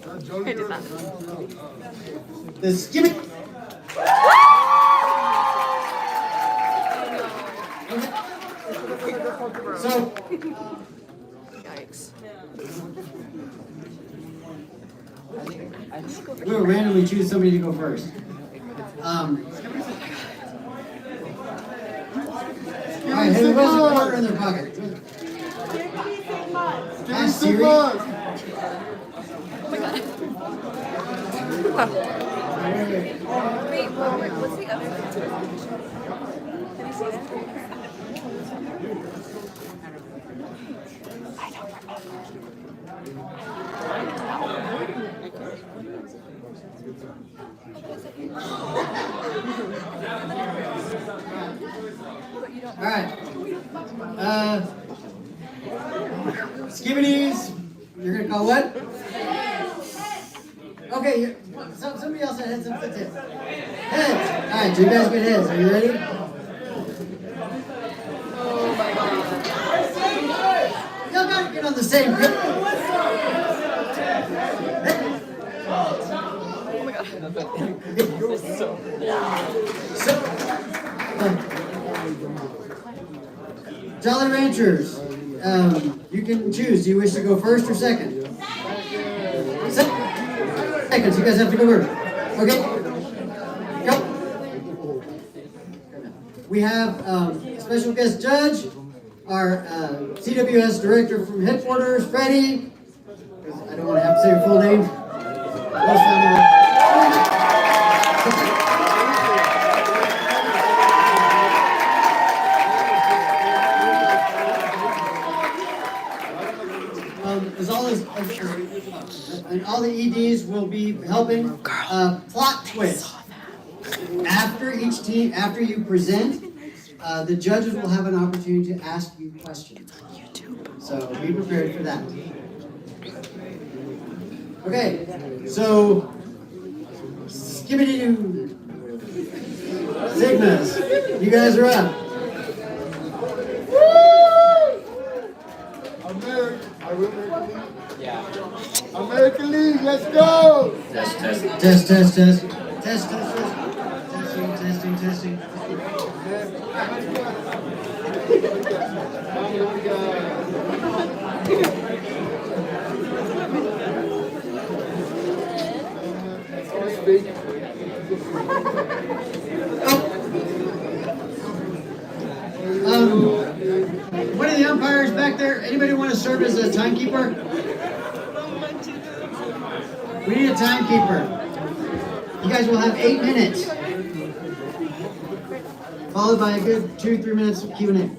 I did not. The skipping. So, Yikes. we'll randomly choose somebody to go first. Alright, who has a quarter in their pocket? Ask Siri. Wait, what's the other thing? Have you seen it? I don't remember. Alright. Skibbities. You're gonna call what? Okay, somebody else that had some heads. Heads. Alright, so you guys get heads. Are you ready? Oh my god. Y'all gotta get on the same page. Oh my god. Jolly Ranchers, you can choose. Do you wish to go first or second? Second, so you guys have to go first. Okay? Go. We have special guest judge, our CWS director from headquarters, Freddie. I don't want to have to say your full name. And all the EDs will be helping. Plot twist. After each team, after you present, the judges will have an opportunity to ask you questions. So be prepared for that. Okay, so Skibbity-doo. Sigmas, you guys are up. American League, let's go! Test. Testing. One of the umpires back there, anybody want to serve as a timekeeper? We need a timekeeper. You guys will have 8 minutes, followed by a good 2-3 minutes of Q&A.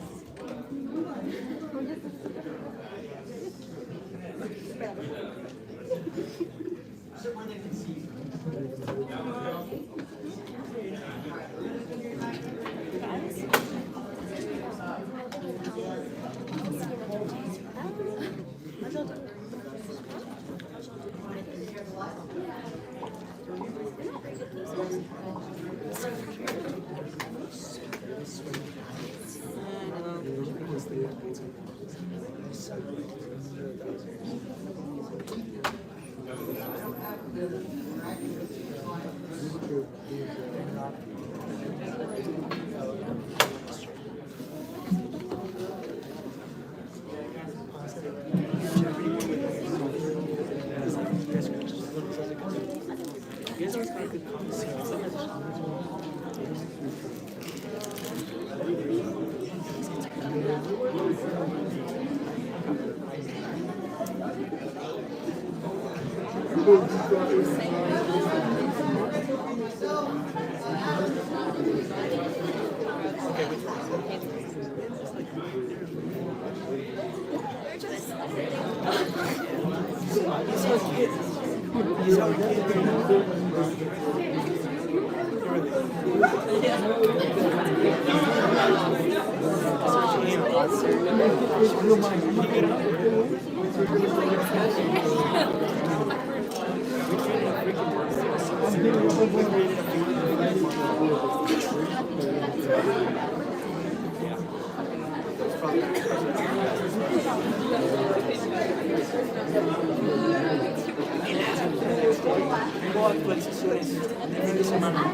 actualizaciones de fin de semana.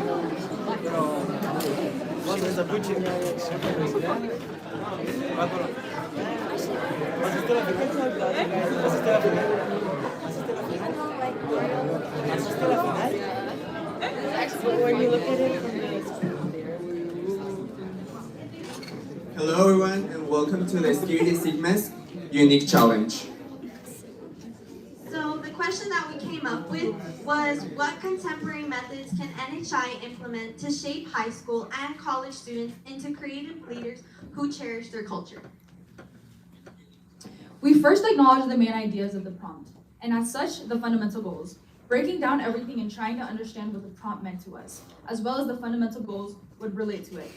Pero cuando es Apuche, ¿asiste a la final? ¿Asiste a la final? ¿Asiste a la final? Hello everyone and welcome to the Security Sigma's Unique Challenge. So the question that we came up with was, what contemporary methods can NHI implement to shape high school and college students into creative leaders who cherish their culture? We first acknowledge the main ideas of the prompt, and as such, the fundamental goals, breaking down everything and trying to understand what the prompt meant to us, as well as the fundamental goals would relate to it.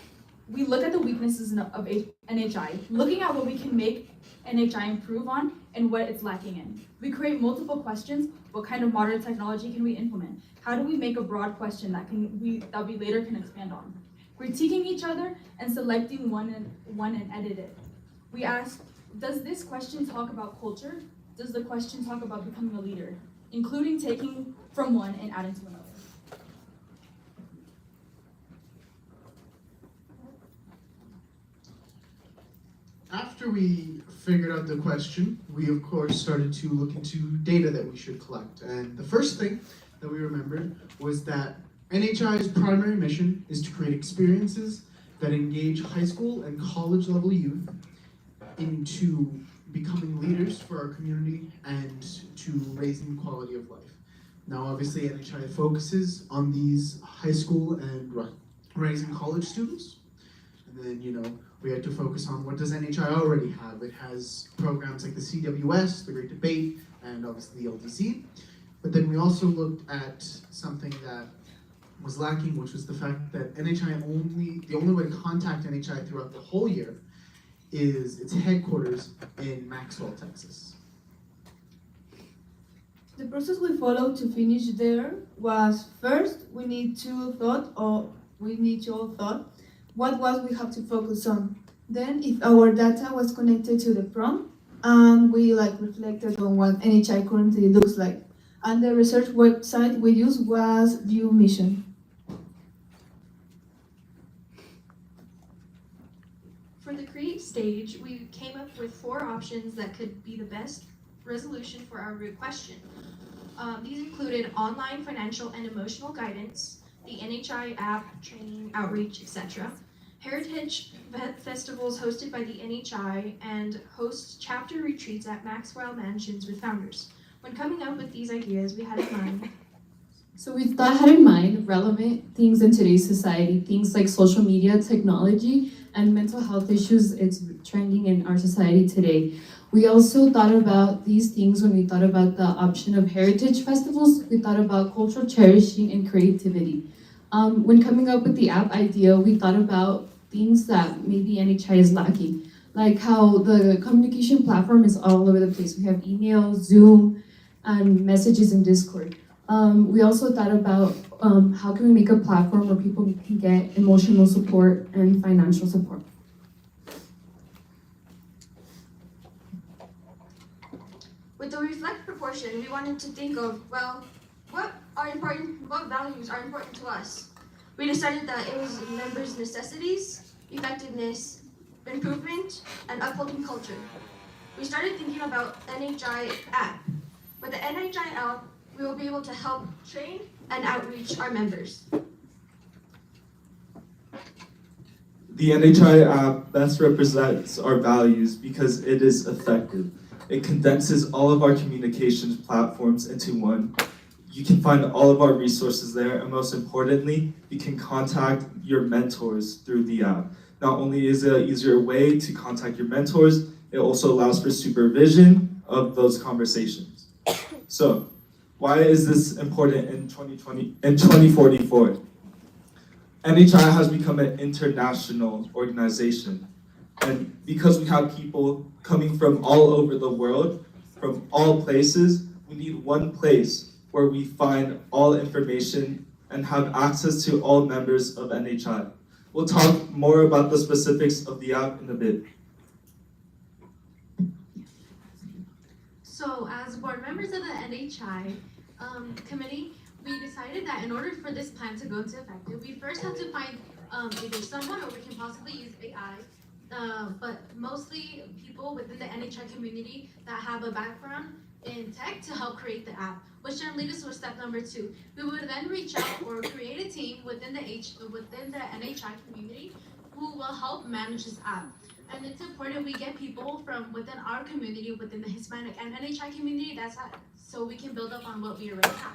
We look at the weaknesses of NHI, looking at what we can make NHI improve on and what it's lacking in. We create multiple questions. What kind of modern technology can we implement? How do we make a broad question that we later can expand on? Critiquing each other and selecting one and edit it. We ask, does this question talk about culture? Does the question talk about becoming a leader? Including taking from one and adding to another. After we figured out the question, we of course started to look into data that we should collect. And the first thing that we remembered was that NHI's primary mission is to create experiences that engage high school and college level youth into becoming leaders for our community and to raising the quality of life. Now obviously NHI focuses on these high school and rising college students. And then, we had to focus on what does NHI already have. It has programs like the CWS, the Great Debate, and obviously the LDC. But then we also looked at something that was lacking, which was the fact that the only way to contact NHI throughout the whole year is its headquarters in Maxwell, Texas. The process we followed to finish there was, first we need to all thought what was we have to focus on. Then if our data was connected to the prompt, we reflected on what NHI currently looks like. And the research website we used was View Mission. For the create stage, we came up with 4 options that could be the best resolution for our root question. These included online financial and emotional guidance, the NHI app, training, outreach, etc. Heritage festivals hosted by the NHI, and host chapter retreats at Maxwell Mansions with founders. When coming up with these ideas, we had in mind had in mind relevant things in today's society, things like social media, technology, and mental health issues. It's trending in our society today. We also thought about these things when we thought about the option of heritage festivals. We thought about cultural cherishing and creativity. When coming up with the app idea, we thought about things that maybe NHI is lacking, like how the communication platform is all over the place. We have email, Zoom, and messages in Discord. We also thought about how can we make a platform where people can get emotional support and financial support. with the reflect proportion, we wanted to think of, what values are important to us? We decided that it was members' necessities, effectiveness, improvement, and upholding culture. We started thinking about NHI app. With the NHI app, we will be able to help train and outreach our members. The NHI app best represents our values because it is effective. It condenses all of our communications platforms into one. You can find all of our resources there, and most importantly, you can contact your mentors through the app. Not only is it an easier way to contact your mentors, it also allows for supervision of those conversations. So, why is this important in 2044? NHI has become an international organization. And because we have people coming from all over the world, from all places, we need one place where we find all information and have access to all members of NHI. We'll talk more about the specifics of the app in a bit. So as board members of the NHI committee, we decided that in order for this plan to go into effect, we first had to find either someone or we can possibly use AI, but mostly people within the NHI community that have a background in tech to help create the app, which then leads us to step number 2. We would then reach out or create a team within the NHI community who will help manage this app. And it's important we get people from within our community, within the Hispanic and NHI community, so we can build up on what we already have.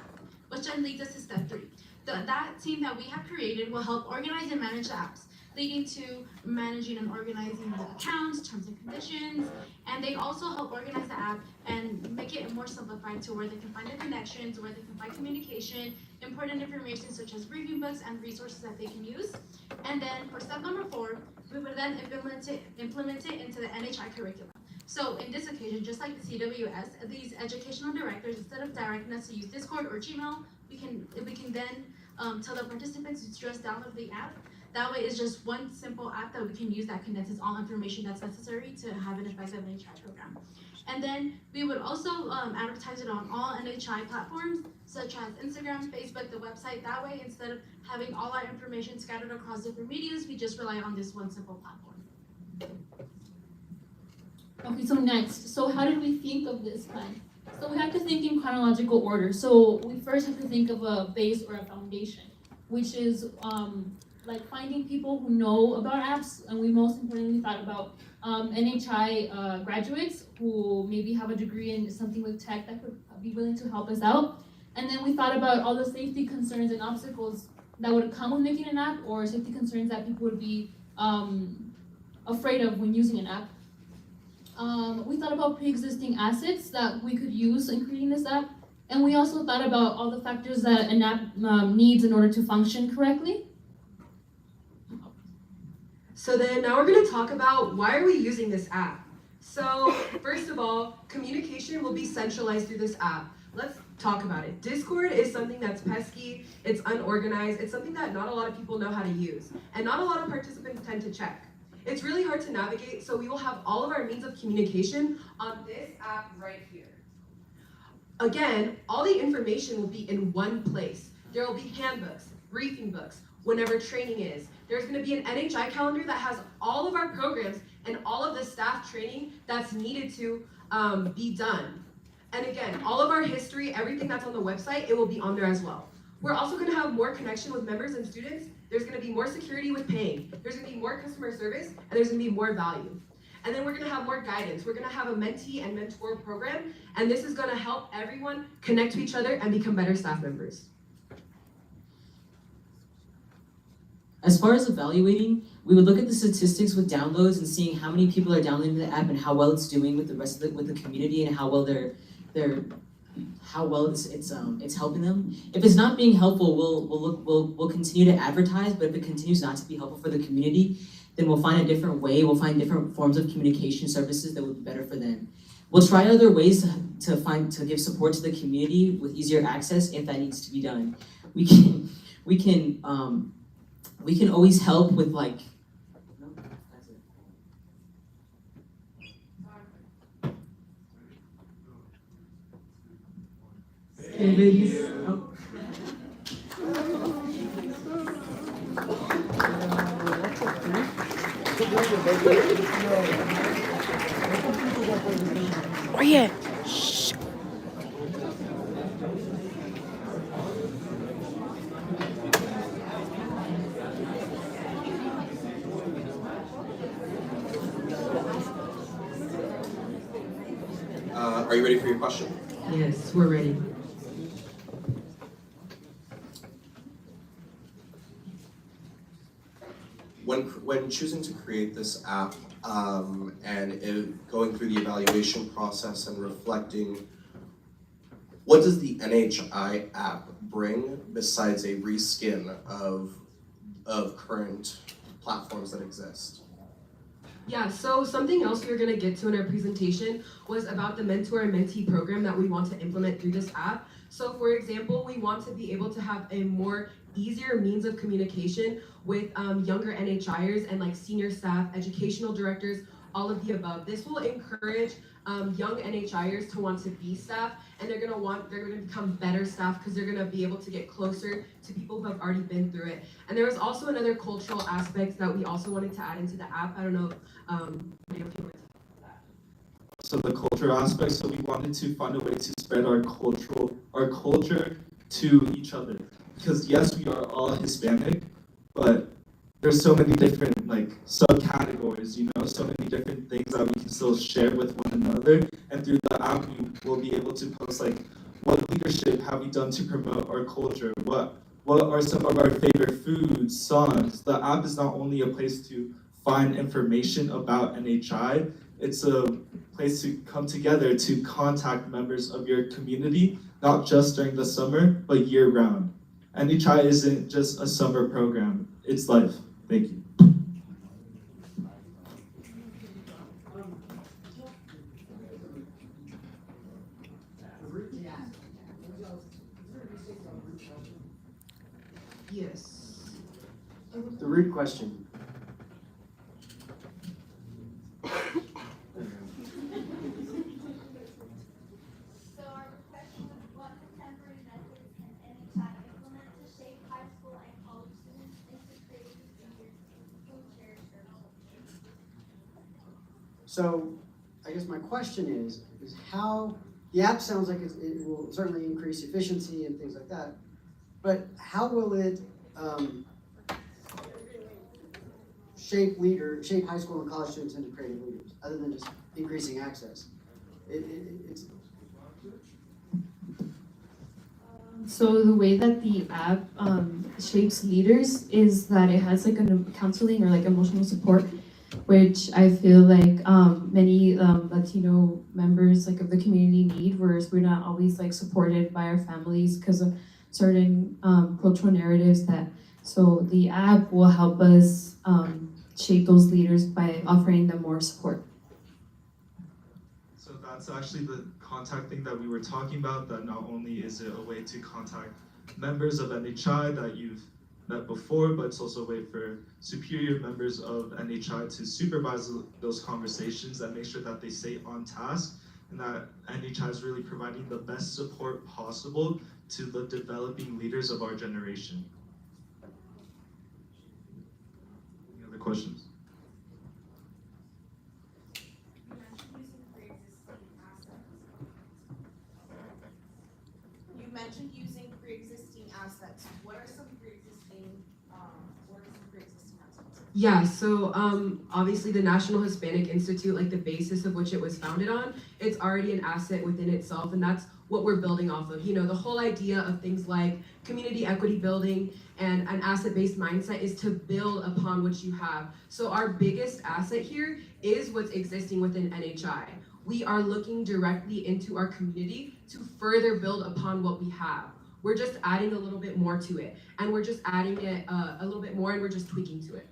Which then leads us to step 3. That team that we have created will help organize and manage the apps, leading to managing and organizing the accounts, terms and conditions, and they also help organize the app and make it more simplified to where they can find the connections, where they can find communication, important information such as briefing books and resources that they can use. And then for step number 4, we would then implement it into the NHI curriculum. So in this occasion, just like the CWS, these educational directors, instead of directing us to use Discord or Gmail, we can then tell the participants to just download the app. That way it's just one simple app that we can use that condenses all information that's necessary to have an effective NHI program. And then we would also advertise it on all NHI platforms, such as Instagram, Facebook, the website. That way, instead of having all our information scattered across different medias, we just rely on this one simple platform. Okay, so next, so how did we think of this plan? So we have to think in chronological order. So we first have to think of a base or a foundation, which is like finding people who know about apps, and we most importantly thought about NHI graduates who maybe have a degree in something with tech that could be willing to help us out. And then we thought about all the safety concerns and obstacles that would come with making an app, or safety concerns that people would be afraid of when using an app. We thought about pre-existing assets that we could use in creating this app, and we also thought about all the factors that an app needs in order to function correctly. So then now we're going to talk about why are we using this app. So first of all, communication will be centralized through this app. Let's talk about it. Discord is something that's pesky, it's unorganized, it's something that not a lot of people know how to use, and not a lot of participants tend to check. It's really hard to navigate, so we will have all of our means of communication on this app right here. Again, all the information will be in one place. There will be handbooks, briefing books, whenever training is. There's going to be an NHI calendar that has all of our programs and all of the staff training that's needed to be done. And again, all of our history, everything that's on the website, it will be on there as well. We're also going to have more connection with members and students. There's going to be more security with paying. There's going to be more customer service, and there's going to be more value. And then we're going to have more guidance. We're going to have a mentee and mentor program, and this is going to help everyone connect to each other and become better staff members. As far as evaluating, we would look at the statistics with downloads and seeing how many people are downloading the app and how well it's doing with the rest of the community and how well it's helping them. If it's not being helpful, we'll continue to advertise. But if it continues not to be helpful for the community, then we'll find a different way. We'll find different forms of communication services that would be better for them. We'll try other ways to give support to the community with easier access if that needs to be done. We can always help with like. No, that's it. Okay, ladies. Oh. Oye. Are you ready for your question? Yes, we're ready. When choosing to create this app going through the evaluation process and reflecting, what does the NHI app bring besides a reskin of current platforms that exist? Yeah, so something else we were going to get to in our presentation was about the mentor and mentee program that we want to implement through this app. So for example, we want to be able to have a more easier means of communication with younger NHIers and like senior staff, educational directors, all of the above. This will encourage young NHIers to want to be staff, and they're gonna become better staff because they're gonna be able to get closer to people who have already been through it. And there was also another cultural aspect that we also wanted to add into the app. I don't know, if you wanted to. So the culture aspect, so we wanted to find a way to spread our culture to each other. Because yes, we are all Hispanic, but there's so many different like subcategories, so many different things that we can still share with one another. And through the app, we will be able to post like, what leadership have we done to promote our culture? What are some of our favorite foods, songs? The app is not only a place to find information about NHI, it's a place to come together to contact members of your community, not just during the summer, but year round. NHI isn't just a summer program, it's life. Thank you. Yes. The root question. So our question was, what contemporary methods can NHI implement to shape high school and college students into creative thinkers who cherish their culture? So, I guess my question is how, the app sounds like it will certainly increase efficiency and things like that, but how will it shape high school and college students into creative leaders, other than just increasing access? It's So the way that the app shapes leaders is that it has like a counseling or like emotional support, which I feel like many Latino members like of the community need, whereas we're not always like supported by our families because of certain cultural narratives so the app will help us shape those leaders by offering them more support. So that's actually the contact thing that we were talking about, that not only is it a way to contact members of NHI that you've met before, but it's also a way for superior members of NHI to supervise those conversations and make sure that they stay on task, and that NHI is really providing the best support possible to the developing leaders of our generation. Any other questions? You mentioned using pre-existing assets. What are some pre-existing assets? Yeah, so obviously the National Hispanic Institute, like the basis of which it was founded on, it's already an asset within itself, and that's what we're building off of. The whole idea of things like community equity building and an asset-based mindset is to build upon what you have. So our biggest asset here is what's existing within NHI. We are looking directly into our community to further build upon what we have. We're just adding a little bit more to it, and we're just adding it a little bit more, and we're just tweaking to it.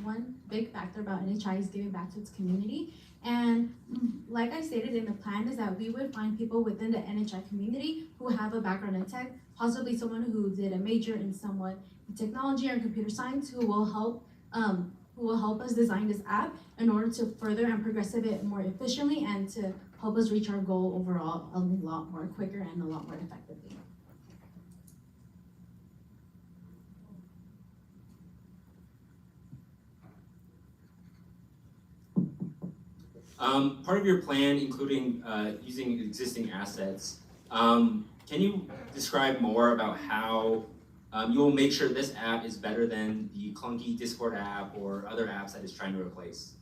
One big factor about NHI is giving back to its community. And like I stated in the plan, is that we would find people within the NHI community who have a background in tech, possibly someone who did a major in somewhat technology or computer science, who will help us design this app in order to further and progress it more efficiently and to help us reach our goal overall a lot more quicker and a lot more effectively. Part of your plan, including using existing assets, can you describe more about how you will make sure this app is better than the clunky Discord app or other apps that it's trying to replace?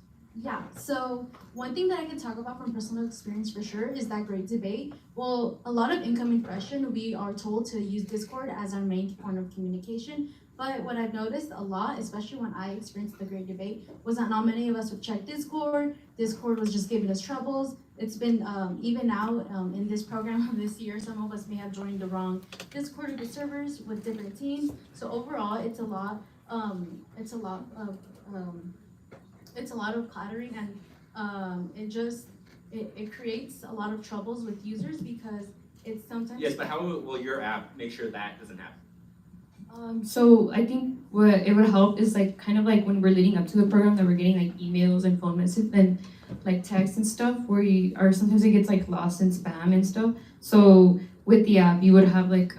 Yeah, so one thing that I can talk about from personal experience for sure is that great debate. Well, a lot of incoming freshmen, we are told to use Discord as our main point of communication. But what I've noticed a lot, especially when I experienced the great debate, was that not many of us would check Discord. Discord was just giving us troubles. It's been, even now in this program of this year, some of us may have joined the wrong Discord or the servers with different teams. So overall, it's a lot of cluttering, and it creates a lot of troubles with users because it's sometimes. Yes, but how will your app make sure that doesn't happen? So I think what it would help is like kind of like when we're leading up to the program that we're getting like emails and phone messages and like text and stuff where you or sometimes it gets like lost in spam and stuff. So with the app you would have like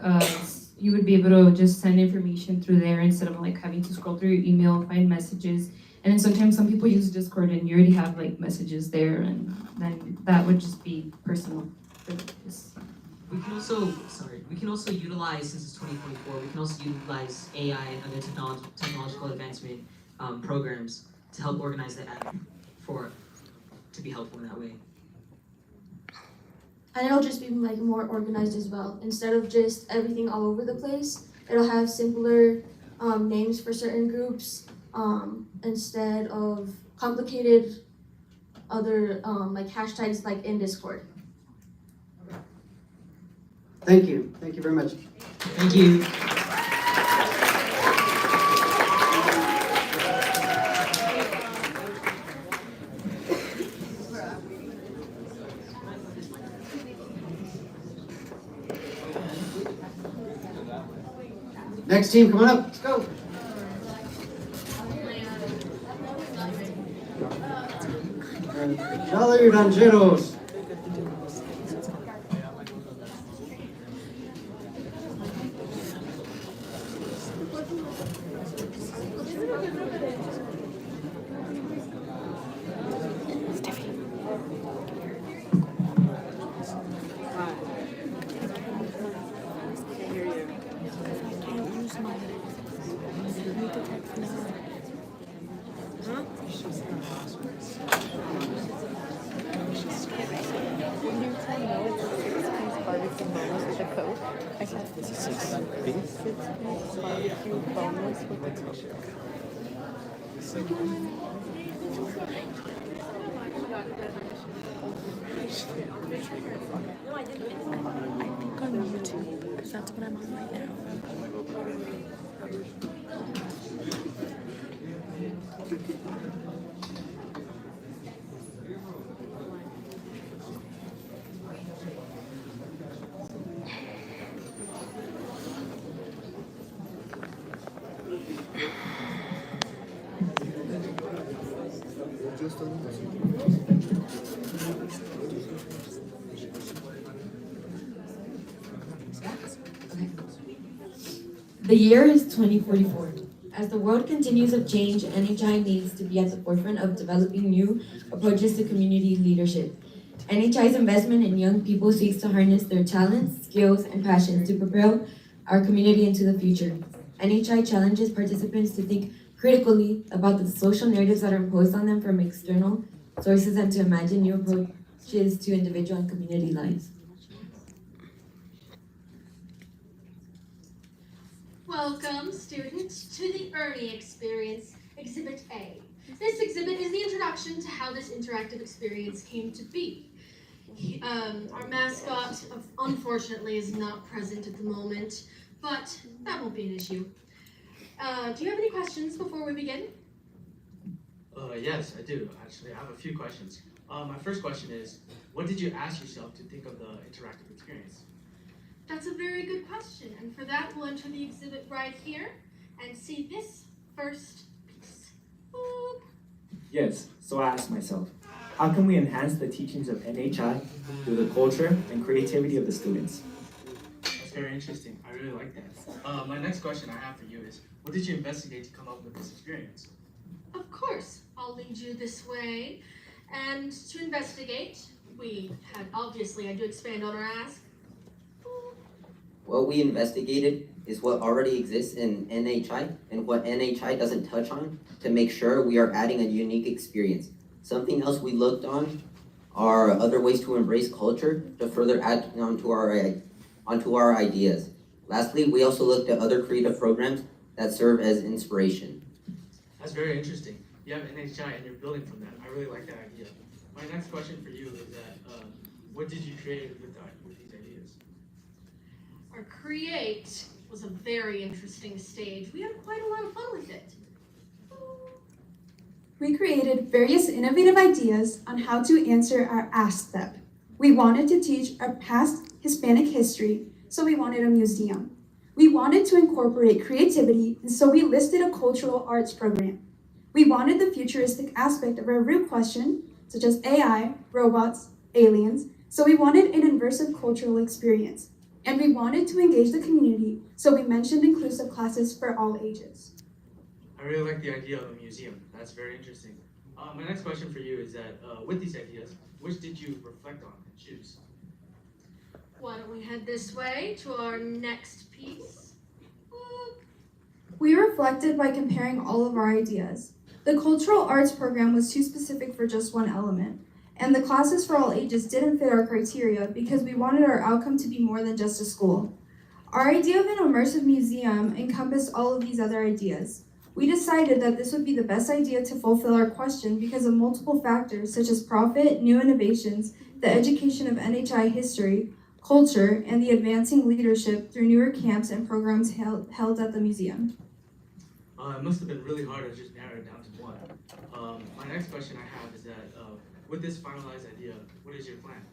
you would be able to just send information through there instead of like having to scroll through your email, find messages. And then sometimes some people use Discord and you already have like messages there and then that would just be personal. We can also utilize, since it's 2024, we can also utilize AI and other technological advancement programs to help organize the app to be helpful in that way. And it'll just be like more organized as well. Instead of just everything all over the place, it'll have simpler names for certain groups instead of complicated other like hashtags like in Discord. Thank you. Thank you very much. Thank you. Next team, come on up. Let's go. Charlie Rancheros. That's what I'm on right now. The year is 2044. As the world continues of change, NHI needs to be at the forefront of developing new approaches to community leadership. NHI's investment in young people seeks to harness their talents, skills, and passions to propel our community into the future. NHI challenges participants to think critically about the social narratives that are imposed on them from external sources and to imagine new approaches to individual and community lives. Welcome, students, to the Ernie Experience, Exhibit A. This exhibit is the introduction to how this interactive experience came to be. Our mascot, unfortunately, is not present at the moment, but that won't be an issue. Do you have any questions before we begin? Yes, I do. Actually, I have a few questions. My first question is, what did you ask yourself to think of the interactive experience? That's a very good question, and for that we'll enter the exhibit right here and see this first piece. Boop. Yes, so I asked myself, how can we enhance the teachings of NHI through the culture and creativity of the students? That's very interesting. I really like that. My next question I have for you is, what did you investigate to come up with this experience? Of course, I'll lead you this way. And to investigate, we had, obviously, I do expand on our ask. What we investigated is what already exists in NHI and what NHI doesn't touch on to make sure we are adding a unique experience. Something else we looked on are other ways to embrace culture to further add onto our ideas. Lastly, we also looked at other creative programs that serve as inspiration. That's very interesting. You have NHI and you're building from that. I really like that idea. My next question for you is that, what did you create with these ideas? Our create was a very interesting stage. We had quite a lot of fun with it. We created various innovative ideas on how to answer our ask step. We wanted to teach our past Hispanic history, so we wanted a museum. We wanted to incorporate creativity, and so we listed a cultural arts program. We wanted the futuristic aspect of every question, such as AI, robots, aliens, so we wanted an immersive cultural experience. And we wanted to engage the community, so we mentioned inclusive classes for all ages. I really like the idea of a museum. That's very interesting. My next question for you is that with these ideas, which did you reflect on and choose? Why don't we head this way to our next piece? We reflected by comparing all of our ideas. The cultural arts program was too specific for just one element, and the classes for all ages didn't fit our criteria because we wanted our outcome to be more than just a school. Our idea of an immersive museum encompassed all of these other ideas. We decided that this would be the best idea to fulfill our question because of multiple factors such as profit, new innovations, the education of NHI history, culture, and the advancing leadership through newer camps and programs held at the museum. It must have been really hard to just narrow it down to one. My next question I have is that with this finalized idea, what is your plan?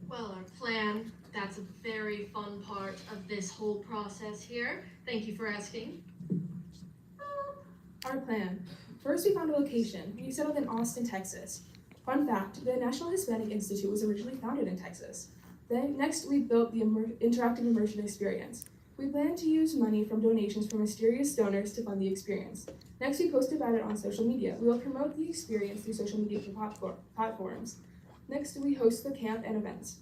Well, our plan, that's a very fun part of this whole process here. Thank you for asking. Our plan. First, we found a location. We settled in Austin, Texas. Fun fact, the National Hispanic Institute was originally founded in Texas. Then, next, we built the interactive immersion experience. We plan to use money from donations from mysterious donors to fund the experience. Next, we post about it on social media. We will promote the experience through social media platforms. Next, we host the camp and events.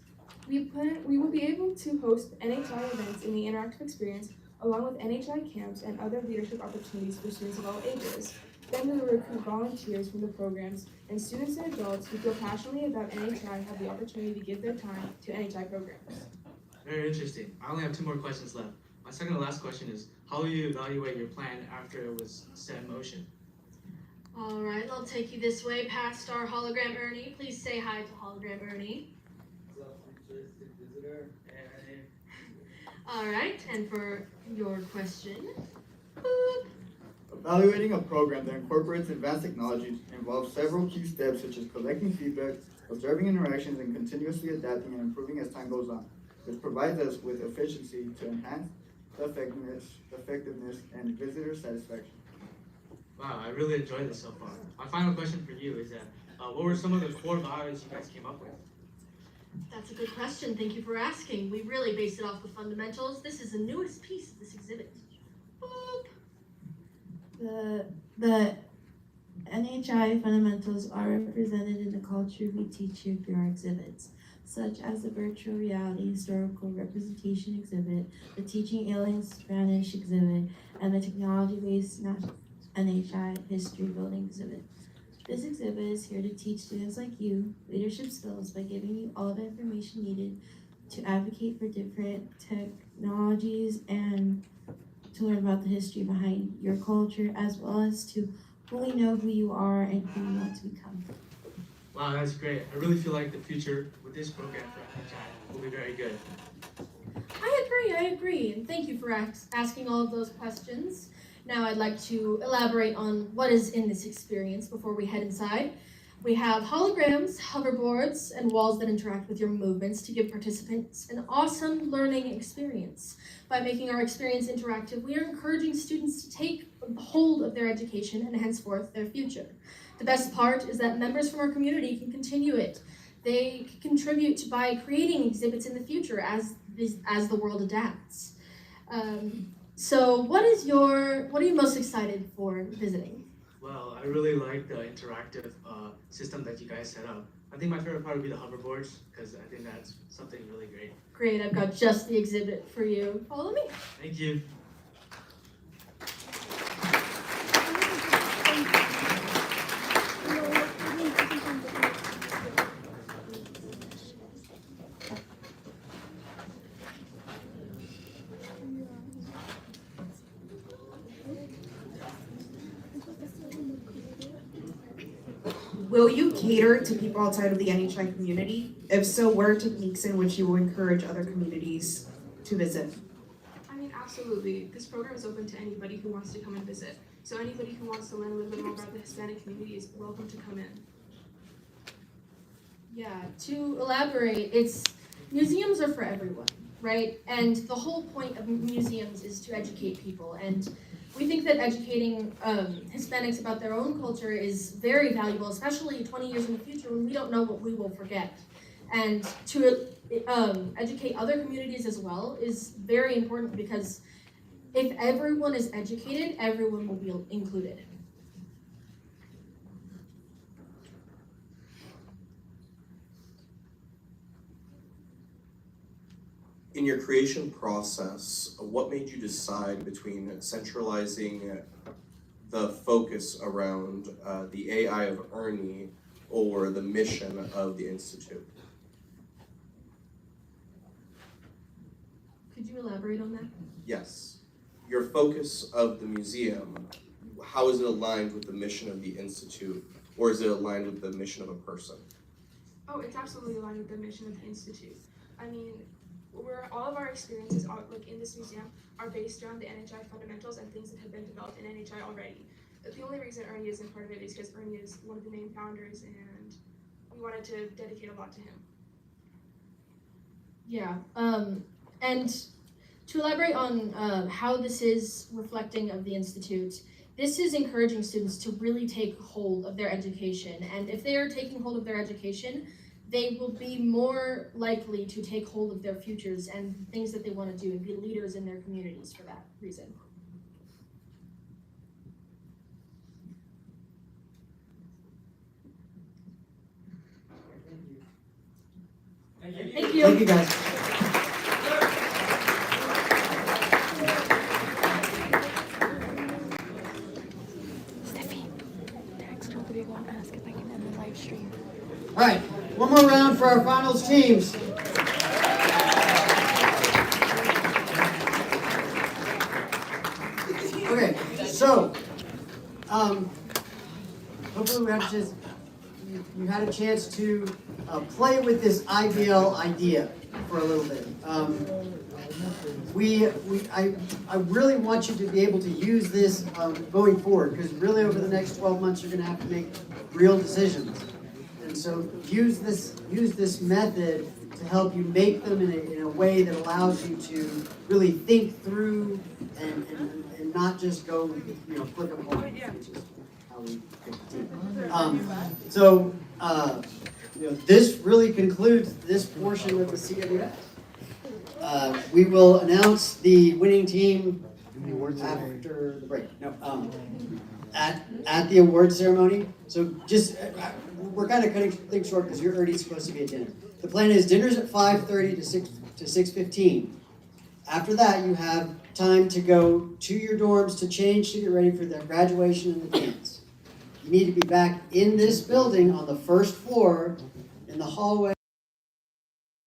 We will be able to host NHI events in the interactive experience along with NHI camps and other leadership opportunities for students of all ages. Then we will recruit volunteers from the programs, and students and adults who feel passionately about NHI have the opportunity to give their time to NHI programs. Very interesting. I only have 2 more questions left. My second to last question is, how will you evaluate your plan after it was set in motion? All right, I'll take you this way past our hologram Ernie. Please say hi to hologram Ernie. What's up, futuristic visitor? All right, and for your question. Evaluating a program that incorporates advanced technologies involves several key steps such as collecting feedback, observing interactions, and continuously adapting and improving as time goes on. This provides us with efficiency to enhance the effectiveness, and visitor satisfaction. Wow, I really enjoyed this so far. My final question for you is that, what were some of the core values you guys came up with? That's a good question. Thank you for asking. We really based it off the fundamentals. This is the newest piece of this exhibit. The NHI fundamentals are represented in the culture we teach you through our exhibits, such as the virtual reality historical representation exhibit, the teaching aliens Spanish exhibit, and the technology-based NHI history building exhibit. This exhibit is here to teach students like you leadership skills by giving you all the information needed to advocate for different technologies and to learn about the history behind your culture, as well as to fully know who you are and who you want to become. Wow, that's great. I really feel like the future with this program for NHI will be very good. I agree, and thank you for asking all of those questions. Now I'd like to elaborate on what is in this experience before we head inside. We have holograms, hoverboards, and walls that interact with your movements to give participants an awesome learning experience. By making our experience interactive, we are encouraging students to take hold of their education and henceforth their future. The best part is that members from our community can continue it. They can contribute by creating exhibits in the future as the world adapts. So what are you most excited for visiting? Well, I really like the interactive system that you guys set up. I think my favorite part would be the hoverboards, because I think that's something really great. Great, I've got just the exhibit for you. Follow me. Thank you. Will you cater to people outside of the NHI community? If so, what are techniques in which you will encourage other communities to visit? I mean, absolutely. This program is open to anybody who wants to come and visit. So anybody who wants to learn a little bit more about the Hispanic community is welcome to come in. Yeah, to elaborate, museums are for everyone. right? And the whole point of museums is to educate people. And we think that educating Hispanics about their own culture is very valuable, especially 20 years in the future when we don't know what we will forget. And to educate other communities as well is very important, because if everyone is educated, everyone will be included. In your creation process, what made you decide between centralizing the focus around the AI of Ernie or the mission of the Institute? Could you elaborate on that? Yes. Your focus of the museum, how is it aligned with the mission of the Institute, or is it aligned with the mission of a person? Oh, it's absolutely aligned with the mission of the Institute. I mean, all of our experiences like in this museum are based around the NHI fundamentals and things that have been developed in NHI already. The only reason Ernie isn't part of it is because Ernie is one of the main founders, and we wanted to dedicate a lot to him. Yeah, and to elaborate on how this is reflecting of the Institute, this is encouraging students to really take hold of their education. And if they are taking hold of their education, they will be more likely to take hold of their futures and things that they want to do and be leaders in their communities for that reason. Thank you. Thank you, guys. All right, one more round for our finals teams. Okay, so hopefully you had a chance to play with this IBL idea for a little bit. I really want you to be able to use this going forward, because really over the next 12 months you're going to have to make real decisions. And so use this method to help you make them in a way that allows you to really think through and not just go, click a button, which is how we pick the team. This really concludes this portion of the CWF. We will announce the winning team after the break. No, at the award ceremony. So just we're kind of cutting things short because you're already supposed to be at dinner. The plan is dinner's at 5:30 to 6:15. After that, you have time to go to your dorms to change to get ready for the graduation and the dance. You need to be back in this building on the first floor in the hallway.